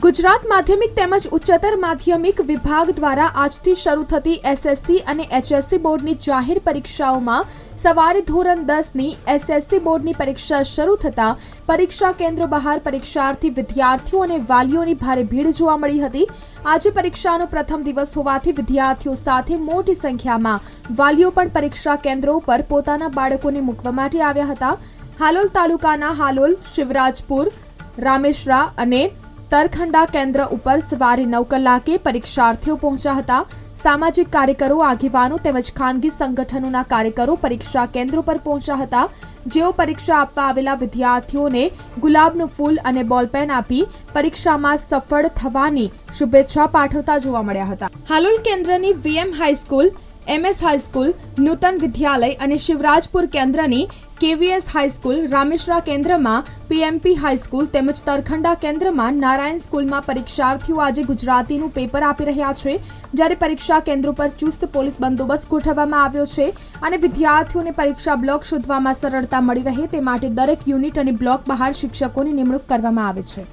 ગુજરાત માધ્યમિક તેમજ ઉચ્ચતર માધ્યમિક વિભાગ દ્વારા આજથી શરૂ થતી એસએસસી અને એચએસસી બોર્ડની જાહેર પરીક્ષાઓમાં સવારે ધોરણ 10ની એસએસસી બોર્ડની પરીક્ષા શરૂ થતા પરીક્ષા કેન્દ્રો બહાર પરીક્ષાર્થી વિદ્યાર્થીઓ અને વાલીઓની ભારે ભીડ જોવા મળી હતી। આજે પરીક્ષાનો પ્રથમ દિવસ હોવાથી વિદ્યાર્થીઓ સાથે મોટી સંખ્યામાં વાલીઓ પણ પરીક્ષા કેન્દ્રો ઉપર પોતાના બાળકોને મૂકવા માટે આવ્યા હતા। હાલોલ તાલુકાના હાલોલ, શિવરાજપુર, રામેશ્વરા અને તરખંડા કેન્દ્ર ઉપર સવારે 9 કલાકે પરીક્ષાર્થીઓ પહોંચ્યા હતા। સામાજિક કાર્યકરો, આગેવાનો તેમજ ખાનગી સંગઠનોના કાર્યકરો પરીક્ષા કેન્દ્રો પર પહોંચ્યા હતા। જેઓ પરીક્ષા આપવા આવેલા વિદ્યાર્થીઓને ગુલાબનું ફૂલ અને બોલપેન આપી પરીક્ષામાં સફળ થવાની શુભેચ્છા પાઠવતા જોવા મળ્યા હતા। હાલોલ કેન્દ્રની વીએમ હાઈસ્કૂલ, એમએસ હાઈસ્કૂલ, નૂતન વિદ્યાલય અને શિવરાજપુર કેન્દ્રની કેવીએસ હાઈસ્કૂલ, રામેશ્વરા કેન્દ્રમાં પીએમપી હાઈસ્કૂલ તેમજ તરખંડા કેન્દ્રમાં નારાયણ સ્કૂલમાં પરીક્ષાર્થીઓ આજે ગુજરાતીનું પેપર આપી રહ્યા છે। જ્યારે પરીક્ષા કેન્દ્રો પર ચુસ્ત પોલીસ બંદોબસ્ત ગોઠવવામાં આવ્યો છે અને વિદ્યાર્થીઓને પરીક્ષા બ્લોક શોધવામાં સરળતા મળી રહે તે માટે દરેક યુનિટ અને બ્લોક બહાર શિક્ષકોની નિમણૂક કરવામાં આવે છે।